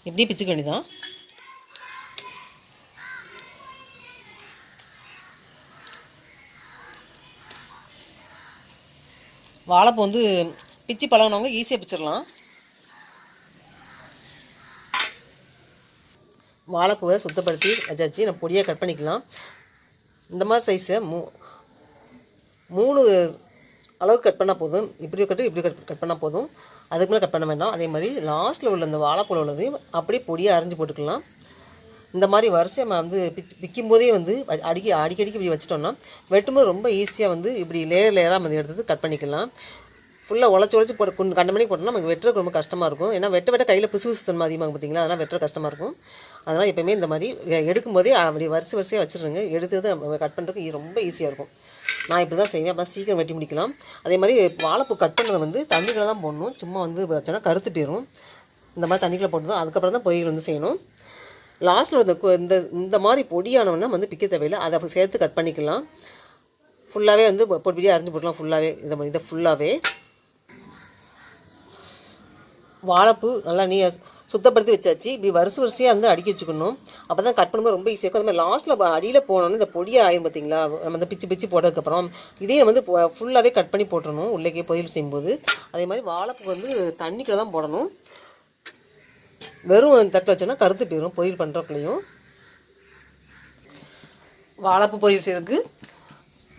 இப்படி பிச்சுக்க வேண்டியதான். வாழைப்பூ வந்து பிச்சு பழகினவங்க ஈஸியாக பிச்சிடலாம். வாழைப்பூவை சுத்தப்படுத்தி வச்சாச்சு. நம்ம பொடியாக கட் பண்ணிக்கலாம். இந்த மாதிரி சைஸை 3 அளவுக்கு கட் பண்ணால் போதும். இப்படி இப்படி கட் பண்ணால் போதும். அதுக்கு மேலே கட் பண்ண வேண்டாம். அதே மாதிரி லாஸ்ட்டில் உள்ள இந்த வாழைப்பூவில் உள்ளது அப்படியே பொடியாக அரைஞ்சி போட்டுக்கலாம். இந்த மாதிரி வரிசையாக நம்ம வந்து பிக்கும் போதே வந்து அடிக்கடிக்கு இப்படி வச்சிட்டோம்னா வெட்டும்போது ரொம்ப ஈஸியாக வந்து இப்படி லேயராக வந்து எடுத்து கட் பண்ணிக்கலாம். ஃபுல்லாக உழைச்சி போட்டு கண்ட மணிக்கு போட்டோம்னா நமக்கு வெட்டுறதுக்கு ரொம்ப கஷ்டமாக இருக்கும். ஏன்னா வெட்ட கையில் பிசு தன்மை அதிகமாக பார்த்தீங்களா, அதெல்லாம் வெட்டுற கஷ்டமாக இருக்கும். அதனால் எப்போயுமே இந்த மாதிரி எடுக்கும்போதே அப்படி வரிசையாக வச்சுருங்க. எடுத்தது கட் பண்ணுறதுக்கு ரொம்ப ஈஸியாக இருக்கும். நான் இப்படி தான் செய்வேன். அப்போ சீக்கிரம் வெட்டி முடிக்கலாம். அதே மாதிரி வாழைப்பூ கட் பண்ணதை வந்து தண்ணிக்குள்ளே தான் போடணும். சும்மா வந்து வச்சோன்னா கருத்து போயிடும். இந்த மாதிரி தண்ணிக்குள்ளே போட்டு தான் அதுக்கப்புறம் தான் பொரியல் வந்து செய்யணும். லாஸ்ட்டில் இந்த மாதிரி பொடியானவொன்னா வந்து பிக்க தேவையில்லை. அதை சேர்த்து கட் பண்ணிக்கலாம். ஃபுல்லாகவே வந்து பொடியாக அரைஞ்சி போட்டுக்கலாம். ஃபுல்லாகவே இதை ஃபுல்லாகவே வாழைப்பூ நல்லா சுத்தப்படுத்தி வச்சாச்சு. இப்படி வரிசையாக வந்து அடுக்கி வச்சுக்கணும். அப்போ தான் கட் பண்ணும்போது ரொம்ப ஈஸியாக இருக்கும். அது மாதிரி லாஸ்ட்டில் அடியில் போனோன்னு இந்த பொடியாக ஆயிரும் பார்த்தீங்களா, நம்ம வந்து பிச்சு போட்டதுக்கப்புறம் இதையும் வந்து ஃபுல்லாகவே கட் பண்ணி போட்டுடணும் உள்ளேக்கே பொரியல் செய்யும்போது. அதே மாதிரி வாழைப்பூ வந்து தண்ணிக்குள்ளே தான் போடணும். வெறும் தட்டில் வச்சோன்னா கருத்து போயிடும் பொரியல் பண்ணுறக்குள்ளேயும். வாழைப்பூ பொரியல் செய்யறதுக்கு